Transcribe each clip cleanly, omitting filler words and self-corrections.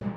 Delhi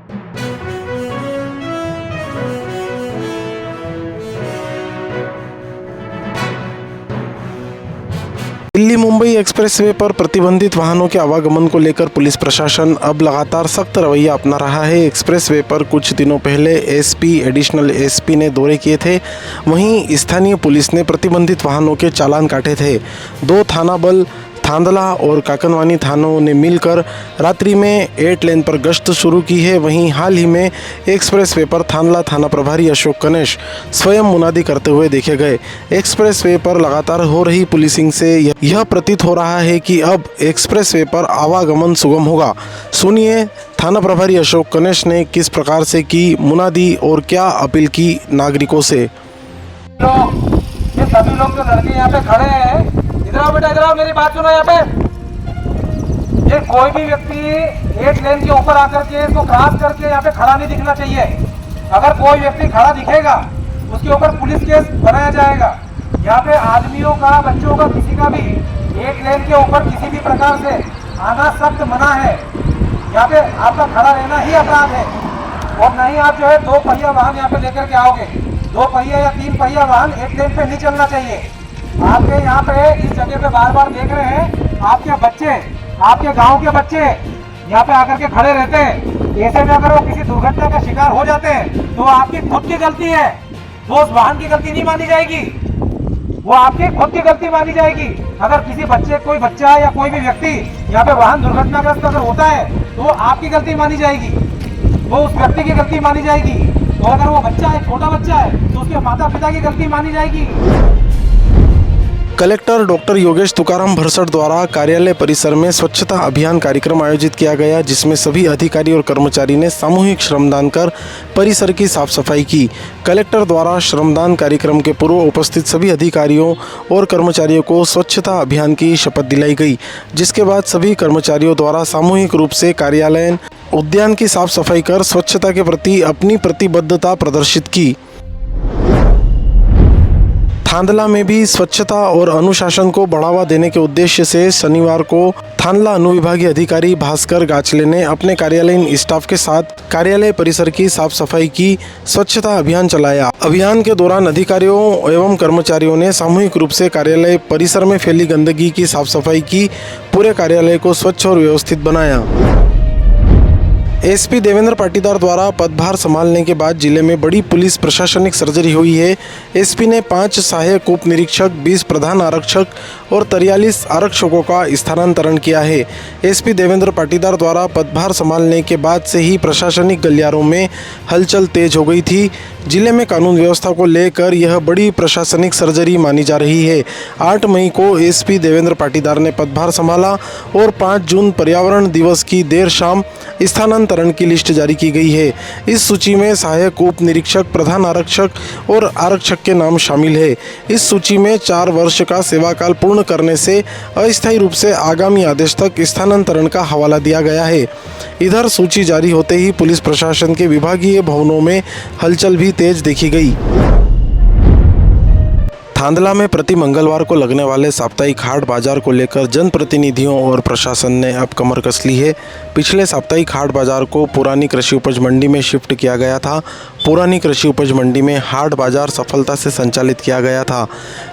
Mumbai expressway पर प्रतिबंधित वाहनों के आवागमन को लेकर पुलिस प्रशासन अब लगातार सख्त रवैया अपना रहा है। एक्सप्रेसवे पर कुछ दिनों पहले एसपी, एडिशनल एसपी ने दौरे किए थे। वहीं स्थानीय पुलिस ने प्रतिबंधित वाहनों के चालान काटे थे। दो थाना बल थांदला और काकनवानी थानों ने मिलकर रात्रि में 8 लेन पर गश्त शुरू की है। वहीं हाल ही में एक्सप्रेसवे पर थांदला थाना प्रभारी अशोक गणेश स्वयं मुनादी करते हुए देखे गए। एक्सप्रेसवे पर लगातार हो रही पुलिसिंग से यह प्रतीत हो रहा है कि अब एक्सप्रेसवे पर आवागमन सुगम होगा। सुनिए थाना प्रभारी अशोक गणेश ने किस प्रकार से की मुनादी और क्या अपील की नागरिकों से। ये सभी लोग जो लड़के यहाँ पे खड़े हैं, इधर आओ बेटा, इधर आओ, मेरी बात सुनो। यहाँ पे ये कोई भी व्यक्ति 8 लेन के ऊपर आकर के इसको क्रॉस करके यहाँ पे खड़ा नहीं दिखना चाहिए। अगर कोई व्यक्ति खड़ा दिखेगा उसके ऊपर पुलिस केस बनाया जाएगा। यहाँ पे आदमियों का, बच्चों का, किसी का भी 8 लेन के ऊपर किसी भी प्रकार से आना सख्त मना है। यहाँ पे आपका खड़ा रहना ही अपराध है और नहीं आप जो है 2 पहिया वाहन यहाँ पे लेकर के आओगे। 2 पहिया या 3 पहिया वाहन 8 लेन पे नहीं चलना चाहिए। आपके यहाँ पे इस जगह पे बार बार देख रहे हैं, आपके बच्चे, आपके गांव के बच्चे यहाँ पे आकर के खड़े रहते हैं। ऐसे में अगर वो किसी दुर्घटना का शिकार हो जाते हैं तो आपकी खुद की गलती है, वो उस वाहन की गलती नहीं मानी जाएगी, वो आपकी खुद की गलती मानी जाएगी। अगर किसी बच्चे, कोई बच्चा या कोई भी व्यक्ति यहाँ पे वाहन दुर्घटनाग्रस्त अगर होता है तो आपकी गलती मानी जाएगी, वो उस व्यक्ति की गलती मानी जाएगी। तो अगर वो बच्चा है, छोटा बच्चा है, तो उसके माता पिता की गलती मानी जाएगी। कलेक्टर डॉक्टर योगेश तुकाराम भरसट द्वारा कार्यालय परिसर में स्वच्छता अभियान कार्यक्रम आयोजित किया गया, जिसमें सभी अधिकारी और कर्मचारी ने सामूहिक श्रमदान कर परिसर की साफ सफाई की। कलेक्टर द्वारा श्रमदान कार्यक्रम के पूर्व उपस्थित सभी अधिकारियों और कर्मचारियों को स्वच्छता अभियान की शपथ दिलाई गई, जिसके बाद सभी कर्मचारियों द्वारा सामूहिक रूप से कार्यालय उद्यान की साफ सफाई कर स्वच्छता के प्रति अपनी प्रतिबद्धता प्रदर्शित की। थांदला में भी स्वच्छता और अनुशासन को बढ़ावा देने के उद्देश्य से शनिवार को थांदला अनुविभागीय अधिकारी भास्कर गाचले ने अपने कार्यालयीन स्टाफ के साथ कार्यालय परिसर की साफ सफाई की स्वच्छता अभियान चलाया। अभियान के दौरान अधिकारियों एवं कर्मचारियों ने सामूहिक रूप से कार्यालय परिसर में फैली गंदगी की साफ सफाई की, पूरे कार्यालय को स्वच्छ और व्यवस्थित बनाया। एसपी देवेंद्र पाटीदार द्वारा पदभार संभालने के बाद जिले में बड़ी पुलिस प्रशासनिक सर्जरी हुई है। एसपी ने 5 सहायक उप निरीक्षक, 20 प्रधान आरक्षक और 43 आरक्षकों का स्थानांतरण किया है। एसपी देवेंद्र पाटीदार द्वारा पदभार संभालने के बाद से ही प्रशासनिक गलियारों में हलचल तेज हो गई थी। जिले में कानून व्यवस्था को लेकर यह बड़ी प्रशासनिक सर्जरी मानी जा रही है। 8 मई को एसपी देवेंद्र पाटीदार ने पदभार संभाला और 5 जून पर्यावरण दिवस की देर शाम स्थानांतरण की लिस्ट जारी की गई है। इस सूची में सहायक उप निरीक्षक, प्रधान आरक्षक और आरक्षक के नाम शामिल है। इस सूची में 4 वर्ष का सेवाकाल पूर्ण करने से अस्थायी रूप से आगामी आदेश तक स्थानांतरण का हवाला दिया गया है। इधर सूची जारी होते ही पुलिस प्रशासन के विभागीय भवनों में हलचल भी तेज देखी गई। थांदला में प्रति मंगलवार को लगने वाले साप्ताहिक हाट बाजार को लेकर जनप्रतिनिधियों और प्रशासन ने अब कमर कस ली है। पिछले साप्ताहिक हाट बाजार को पुरानी कृषि उपज मंडी में शिफ्ट किया गया था। पुरानी कृषि उपज मंडी में हाट बाजार सफलता से संचालित किया गया था।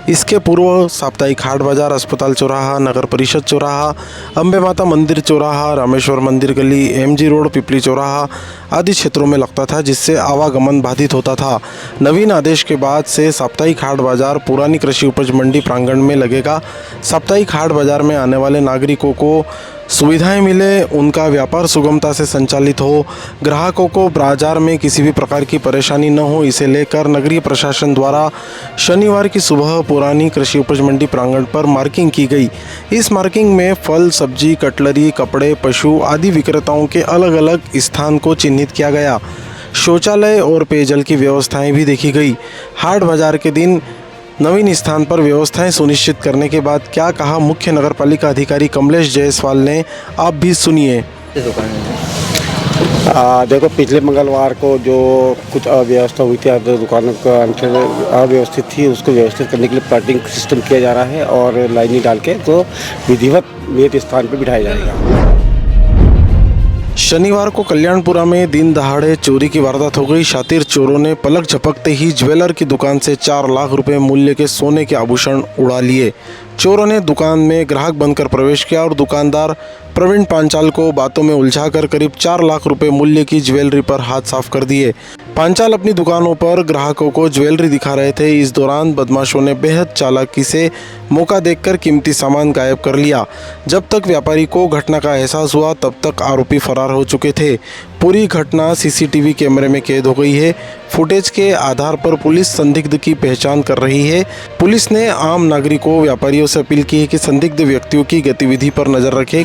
इसके पूर्व साप्ताहिक हाट बाजार अस्पताल चौराहा, नगर परिषद चौराहा, अम्बे माता मंदिर चौराहा, रामेश्वर मंदिर गली, एमजी रोड, पिपली चौराहा आदि क्षेत्रों में लगता था, जिससे आवागमन बाधित होता था। नवीन आदेश के बाद से साप्ताहिक हाट बाजार पुरानी कृषि उपज मंडी प्रांगण में लगेगा। साप्ताहिक हाट बाजार में आने वाले नागरिकों को सुविधाएं मिले, उनका व्यापार सुगमता से संचालित हो, ग्राहकों को बाजार में किसी भी प्रकार की परेशानी न हो, इसे लेकर नगरीय प्रशासन द्वारा शनिवार की सुबह पुरानी कृषि उपज मंडी प्रांगण पर मार्किंग की गई। इस मार्किंग में फल, सब्जी, कटलरी, कपड़े, पशु आदि विक्रेताओं के अलग अलग स्थान को चिन्हित किया गया। शौचालय और पेयजल की व्यवस्थाएं भी देखी गई। हाट बाजार के दिन नवीन स्थान पर व्यवस्थाएं सुनिश्चित करने के बाद क्या कहा मुख्य नगरपालिका अधिकारी कमलेश जायसवाल ने, आप भी सुनिए। देखो, पिछले मंगलवार को जो कुछ अव्यवस्था हुई थी, दुकानों का अव्यवस्थित थी, उसको व्यवस्थित करने के लिए प्लाटिंग सिस्टम किया जा रहा है और लाइनें डाल के तो विधिवत नियत स्थान पर बिठाया जाएगा। शनिवार को कल्याणपुरा में दिन दहाड़े चोरी की वारदात हो गई। शातिर चोरों ने पलक झपकते ही ज्वेलर की दुकान से 4 लाख रुपए मूल्य के सोने के आभूषण उड़ा लिए। चोरों ने दुकान में ग्राहक बनकर प्रवेश किया और दुकानदार प्रवीण पांचाल को बातों में उलझाकर करीब 4 लाख रुपए मूल्य की ज्वेलरी पर हाथ साफ कर दिए। पांचाल अपनी दुकानों पर ग्राहकों को ज्वेलरी दिखा रहे थे। इस दौरान बदमाशों ने बेहद चालाकी से मौका देखकर कीमती सामान गायब कर लिया। जब तक व्यापारी को घटना का एहसास हुआ तब तक आरोपी फरार हो चुके थे। पूरी घटना सीसीटीवी कैमरे में कैद हो गई है। फुटेज के आधार पर पुलिस संदिग्ध की पहचान कर रही है। पुलिस ने आम नागरिकों व्यापारियों से अपील की है कि संदिग्ध व्यक्तियों की गतिविधि पर नजर रखें।